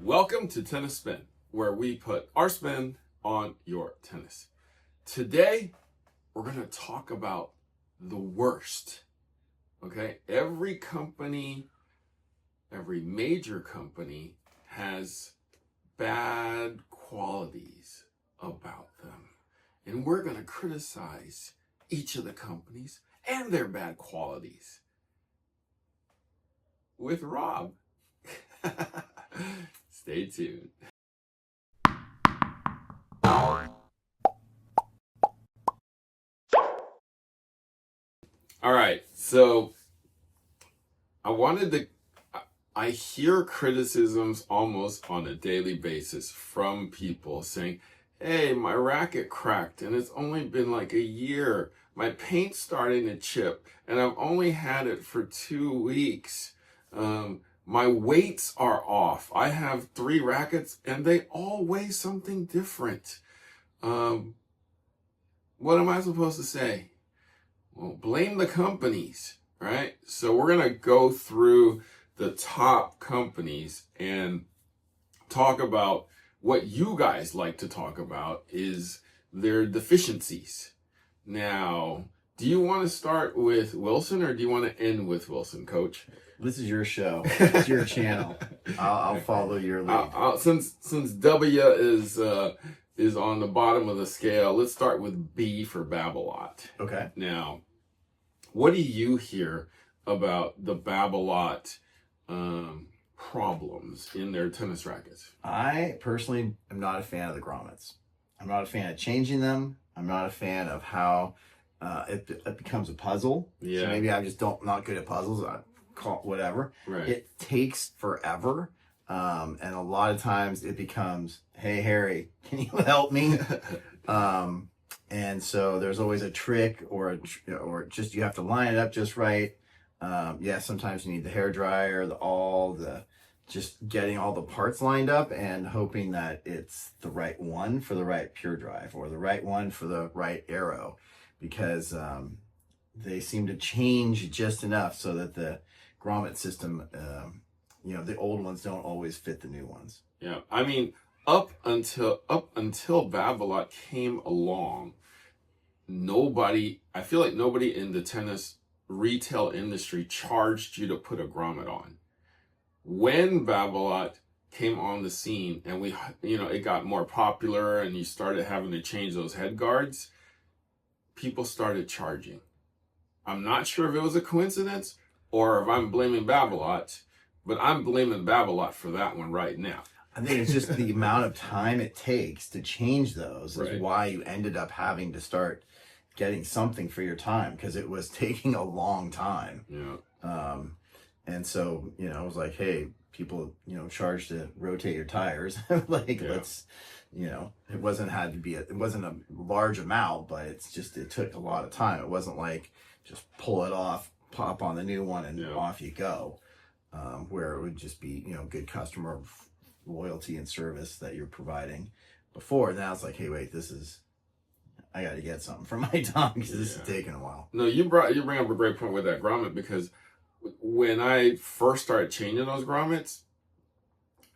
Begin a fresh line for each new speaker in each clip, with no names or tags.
Welcome to Tennis Spin, where we put our spin on your tennis. Today, we're going to talk about the worst. Okay, every company, every major company has bad qualities about them. And we're going to criticize each of the companies and their bad qualities with Rob. Stay tuned. All right, so I hear criticisms almost on a daily basis from people saying, hey, my racket cracked and it's only been like a year. My paint's starting to chip and I've only had it for 2 weeks. My weights are off. I have 3 rackets and they all weigh something different. What am I supposed to say? Well, blame the companies, right? So we're going to go through the top companies and talk about what you guys like to talk about is their deficiencies. Now, do you want to start with Wilson or do you want to end with Wilson, Coach?
This is your show. It's your channel. I'll follow your lead.
Since W is on the bottom of the scale, let's start with B for Babolat.
Okay.
Now, what do you hear about the Babolat problems in their tennis rackets?
I personally am not a fan of the grommets. I'm not a fan of changing them. I'm not a fan of how it becomes a puzzle.
Yeah.
So maybe I'm just not good at puzzles. I call it whatever.
Right.
It takes forever. And a lot of times it becomes, hey, Harry, can you help me? And so there's always a trick or just you have to line it up just right. Sometimes you need the hair dryer, just getting all the parts lined up and hoping that it's the right one for the right pure drive or the right one for the right arrow, because they seem to change just enough so that the grommet system, the old ones don't always fit the new ones.
Yeah, I mean, up until Babolat came along, I feel like nobody in the tennis retail industry charged you to put a grommet on. When Babolat came on the scene and it got more popular and you started having to change those head guards, people started charging. I'm not sure if it was a coincidence or if I'm blaming Babolat, but I'm blaming Babolat for that one right now.
I think it's just the amount of time it takes to change those
Right.
is why you ended up having to start getting something for your time, because it was taking a long time.
Yeah.
And so, it was like, hey, people, charge to rotate your tires. Let's, it wasn't a large amount, but it took a lot of time. It wasn't like just pull it off, pop on the new one and off you go. Where it would just be, good customer loyalty and service that you're providing before. Now it's like, hey, wait, I got to get something for my time because this is taking a while.
No, you bring up a great point with that grommet, because when I first started changing those grommets,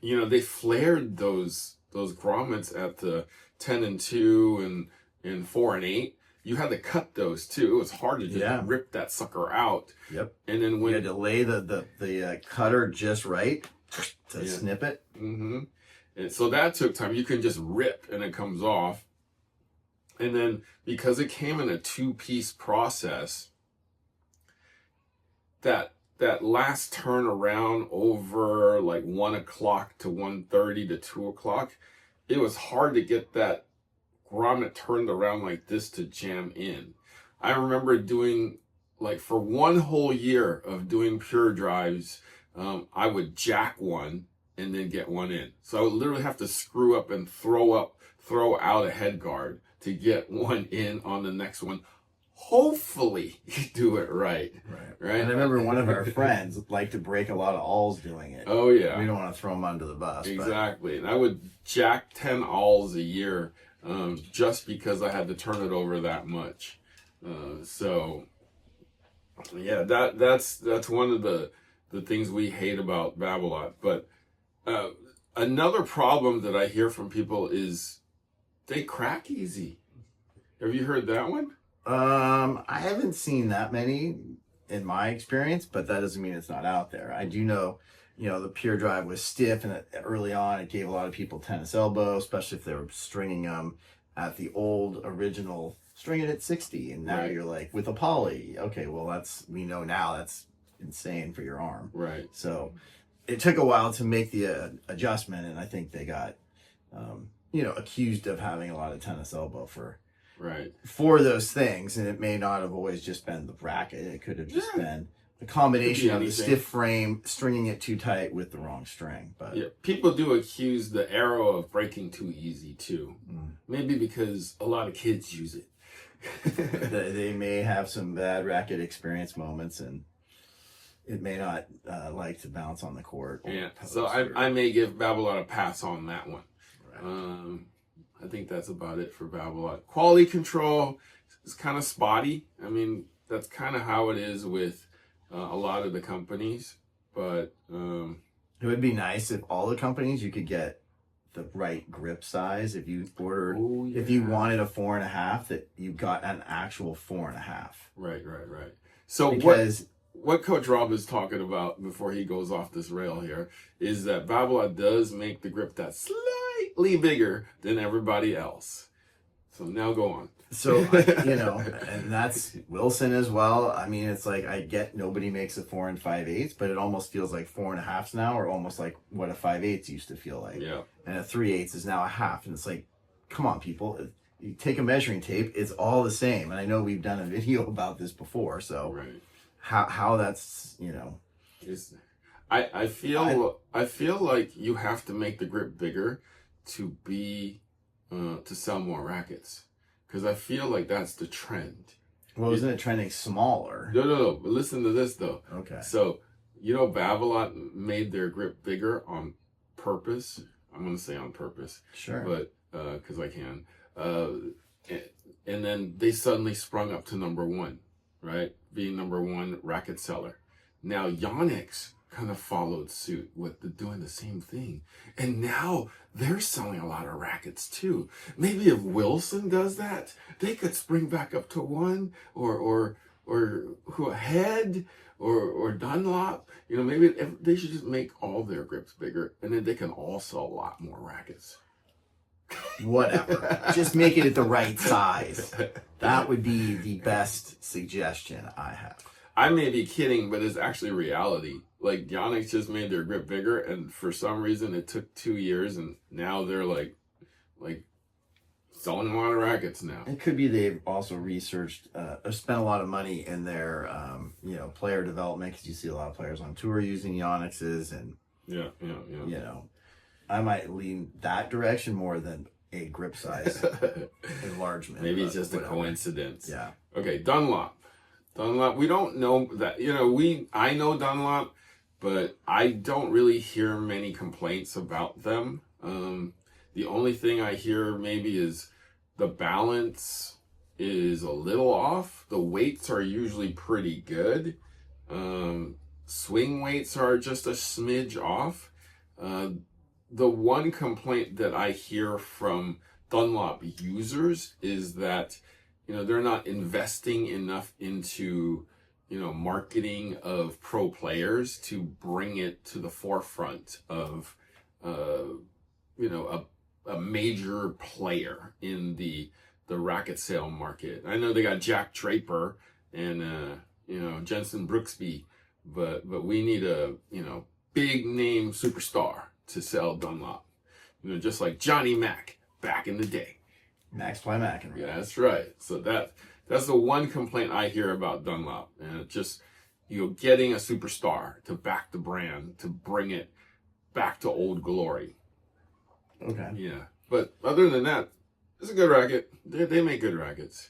they flared those grommets at the 10 and 2 and 4 and 8. You had to cut those too. It was hard to just rip that sucker out.
Yep.
And then when
you had to lay the cutter just right to snip it.
Mm-hmm. And so that took time. You can just rip and it comes off. And then because it came in a 2-piece process, that last turn around over like 1 o'clock to 1:30 to 2 o'clock, it was hard to get that grommet turned around like this to jam in. I remember doing, like, for 1 whole year of doing pure drives, I would jack one and then get one in. So I would literally have to screw up and throw out a head guard to get one in on the next one. Hopefully you do it right.
And I remember one of our friends liked to break a lot of awls doing it.
Oh yeah.
We don't want to throw them under the bus.
Exactly. And I would jack 10 awls a year just because I had to turn it over that much. So yeah, that's one of the things we hate about Babolat. But Another problem that I hear from people is they crack easy. Have you heard that one?
I haven't seen that many in my experience, but that doesn't mean it's not out there. I do know, the pure drive was stiff, and early on it gave a lot of people tennis elbow, especially if they were stringing them at the old original string it at 60, and now
Right.
you're like with a poly. Okay, well we know now that's insane for your arm.
Right.
So it took a while to make the adjustment, and I think they got, accused of having a lot of tennis elbow for those things, and it may not have always just been the racket. It could have just been a combination of the stiff frame, stringing it too tight with the wrong string. But
yeah, people do accuse the arrow of breaking too easy too. Maybe because a lot of kids use it.
they may have some bad racket experience moments, and it may not like to bounce on the court.
Yeah, so I may give Babolat a pass on that one. Right. I think that's about it for Babolat. Quality control is kind of spotty. I mean, that's kind of how it is with a lot of the companies. But
it would be nice if all the companies you could get the right grip size. If you ordered, if you wanted a 4.5, that you got an actual 4.5.
Right. So because what Coach Rob is talking about before he goes off this rail here is that Babolat does make the grip that slightly bigger than everybody else. So now go on.
So, and that's Wilson as well. I mean, it's like, I get nobody makes a 4 5/8, but it almost feels like 4.5s now, or almost like what a 5/8 used to feel like.
Yeah.
And a 3/8 is now a half. And it's like, come on, people. You take a measuring tape, it's all the same. And I know we've done a video about this before. So
right.
How that's,
I feel like you have to make the grip bigger to sell more rackets, because I feel like that's the trend.
Well, isn't it trending smaller?
No. But listen to this though.
Okay.
So Babolat made their grip bigger on purpose. I'm gonna say on purpose.
Sure.
But because I can. And then they suddenly sprung up to number one, right? Being number one racket seller. Now Yonex kind of followed suit with doing the same thing, and now they're selling a lot of rackets too. Maybe if Wilson does that, they could spring back up to one, or who Head or Dunlop. Maybe they should just make all their grips bigger, and then they can all sell a lot more rackets.
Whatever. Just make it at the right size. That would be the best suggestion I have.
I may be kidding, but it's actually reality. Like, Yonex just made their grip bigger, and for some reason it took 2 years, and now they're like selling a lot of rackets now.
It could be they've also researched or spent a lot of money in their player development, because you see a lot of players on tour using Yonexes, and
yeah.
I might lean that direction more than a grip size enlargement.
Maybe it's just a coincidence.
Yeah.
Okay, Dunlop, we don't know that, I know Dunlop, but I don't really hear many complaints about them. The only thing I hear maybe is the balance is a little off. The weights are usually pretty good. Swing weights are just a smidge off. The one complaint that I hear from Dunlop users is that, they're not investing enough into, marketing of pro players to bring it to the forefront of, a major player in the racket sale market. I know they got Jack Draper and, Jensen Brooksby, but we need a, big name superstar to sell Dunlop, just like Johnny Mac back in the day.
Max Play Mac.
Yeah, that's right. So that's the one complaint I hear about Dunlop, and it's just getting a superstar to back the brand, to bring it back to old glory.
Okay.
Yeah, but other than that, it's a good racket. They make good rackets.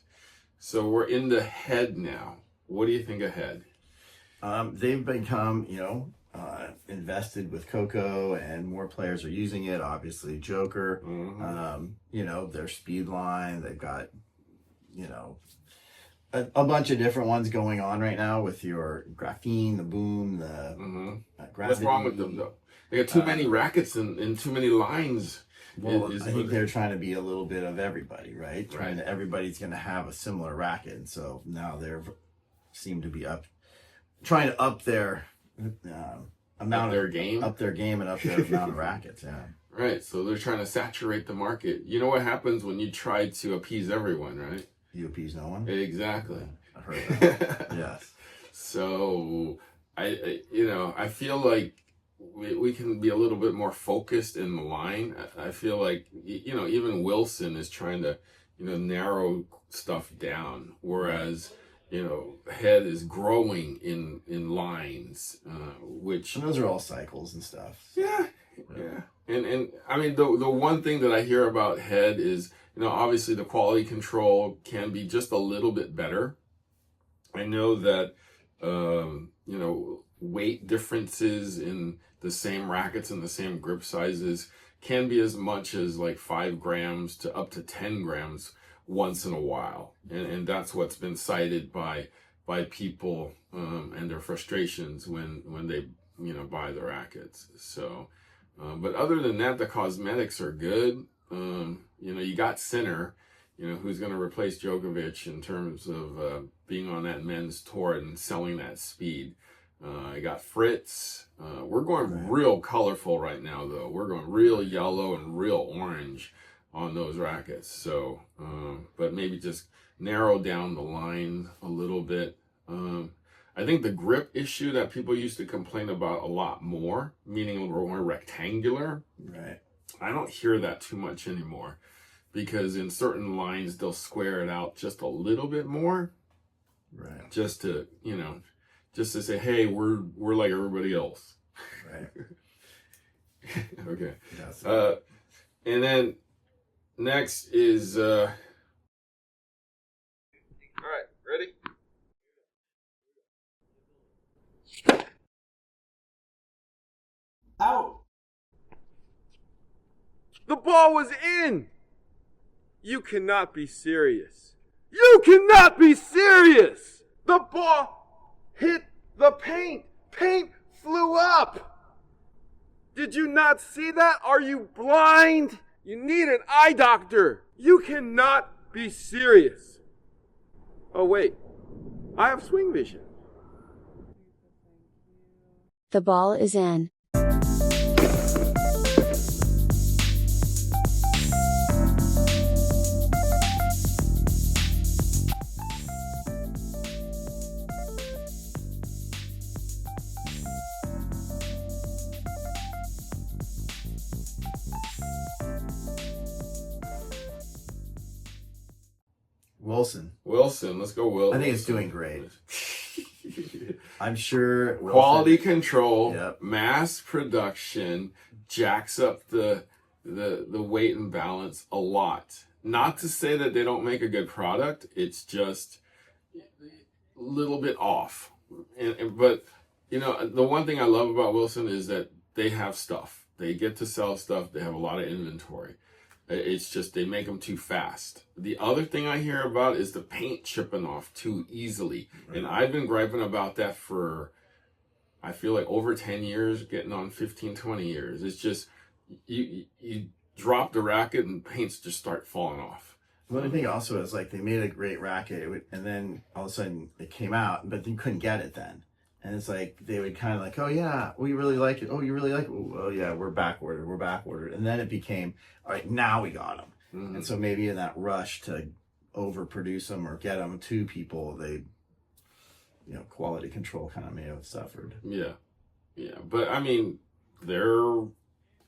So we're in the Head now. What do you think of Head?
They've become, invested with Coco, and more players are using it. Obviously, Joker.
Mm-hmm.
Their speed line. They've got, a bunch of different ones going on right now with your graphene, the boom, the gravity.
What's wrong with them though? They got too many rackets and too many lines.
Well, I think they're trying to be a little bit of everybody, right? Everybody's going to have a similar racket, and so now they're seem to be trying to up their amount
of game,
up their game, and up their amount of rackets. Yeah.
Right. So they're trying to saturate the market. You know what happens when you try to appease everyone, right?
You appease no one.
Exactly.
I've heard that. Yes.
So I feel like we can be a little bit more focused in the line. I feel like, even Wilson is trying to, narrow stuff down, whereas, Head is growing in lines, which...
And those are all cycles and stuff.
Yeah. And I mean, the one thing that I hear about Head is, obviously the quality control can be just a little bit better. I know that, weight differences in the same rackets and the same grip sizes can be as much as like 5 grams to up to 10 grams once in a while. And that's what's been cited by people and their frustrations when they, buy the rackets. So, but other than that, the cosmetics are good. You got Sinner, who's going to replace Djokovic in terms of being on that men's tour and selling that speed. I got Fritz. We're going real colorful right now, though. We're going real yellow and real orange on those rackets. So, but maybe just narrow down the line a little bit. I think the grip issue that people used to complain about a lot more, meaning we're more rectangular.
Right.
I don't hear that too much anymore, because in certain lines they'll square it out just a little bit more.
Right.
Just to, just to say, hey, we're like everybody else.
Right.
Okay.
Yes.
And then next is all right, ready?
Out.
The ball was in. You cannot be serious. You cannot be serious. The ball hit the paint. Paint flew up. Did you not see that? Are you blind? You need an eye doctor. You cannot be serious. Oh, wait. I have SwingVision.
The ball is in.
Wilson, let's go Wilson.
I think it's doing great. I'm sure Wilson,
quality control,
yep.
Mass production jacks up the weight and balance a lot. Not to say that they don't make a good product, it's just a little bit off. But the one thing I love about Wilson is that they have stuff. They get to sell stuff. They have a lot of inventory. It's just they make them too fast. The other thing I hear about is the paint chipping off too easily. Right. And I've been griping about that for, I feel like over 10 years, getting on 15, 20 years. It's just, you drop the racket and paints just start falling off.
Well, I think also is like they made a great racket and then all of a sudden it came out, but you couldn't get it then. And it's like, they would kind of like, oh yeah, we really like it. Oh, you really like it? Oh yeah, we're back ordered. And then it became, all right, now we got them. Mm-hmm. And so maybe in that rush to overproduce them or get them to people, they, quality control kind of may have suffered.
Yeah. But I mean, they're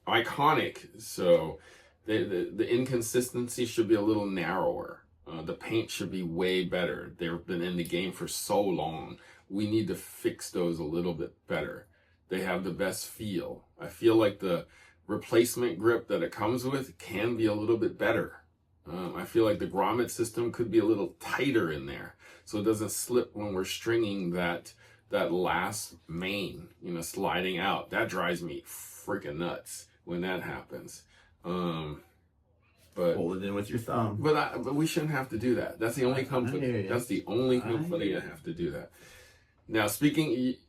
iconic. So the inconsistency should be a little narrower. The paint should be way better. They've been in the game for so long. We need to fix those a little bit better. They have the best feel. I feel like the replacement grip that it comes with can be a little bit better. I feel like the grommet system could be a little tighter in there, so it doesn't slip when we're stringing that last main, sliding out. That drives me freaking nuts when that happens. But
hold it in with your thumb.
But we shouldn't have to do that. That's the only company. That's the only company that have to do that. Now,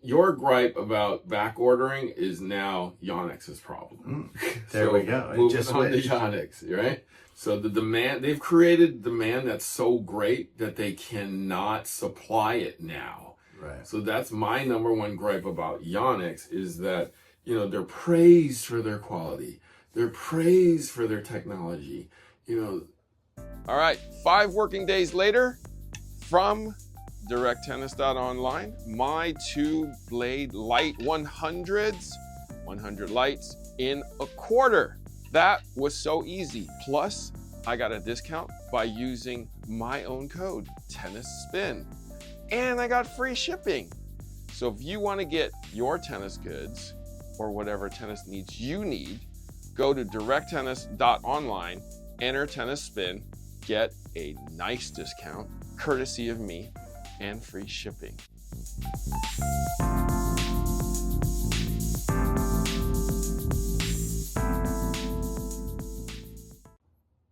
your gripe about back ordering is now Yonex's problem.
There we go. It
Moving
just
on to
switched.
Yonex, right? So the demand, they've created demand that's so great that they cannot supply it now.
Right.
So that's my number one gripe about Yonex is that, you know, they're praised for their quality. They're praised for their technology. You know.
All right, 5 working days later, from directtennis.online, my 2-blade light 100s, 100 lights in a quarter. That was so easy. Plus, I got a discount by using my own code, TennisSpin. And I got free shipping. So if you want to get your tennis goods or whatever tennis needs you need, go to directtennis.online, enter TennisSpin, get a nice discount, courtesy of me, and free shipping.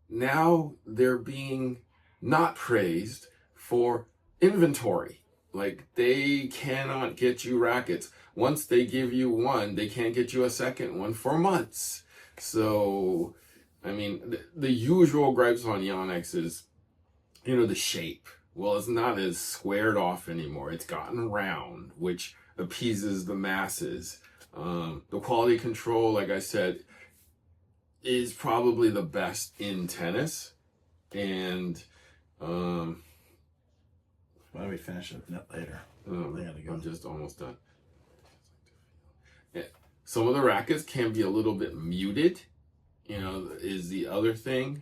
Now they're being not praised for inventory. Like, they cannot get you rackets. Once they give you one, they can't get you a second one for months. So, I mean, the usual gripes on Yonex is, you know, the shape. Well, it's not as squared off anymore. It's gotten round, which appeases the masses. The quality control, like I said, is probably the best in tennis. And
why don't we finish it later?
I'm just almost done. Yeah. Some of the rackets can be a little bit muted, you know, is the other thing.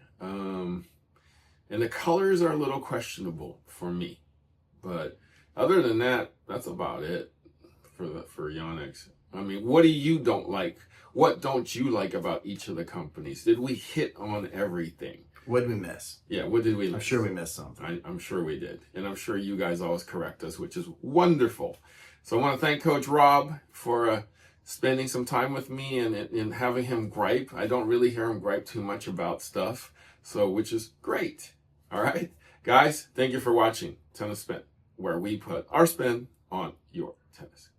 And the colors are a little questionable for me. But other than that, that's about it for Yonex. I mean, what do you don't like? What don't you like about each of the companies? Did we hit on everything?
What did we miss?
Yeah, what did we miss?
I'm sure we missed something.
I'm sure we did. And I'm sure you guys always correct us, which is wonderful. So I want to thank Coach Rob for spending some time with me and having him gripe. I don't really hear him gripe too much about stuff, so which is great. All right, guys, thank you for watching Tennis Spin, where we put our spin on your tennis.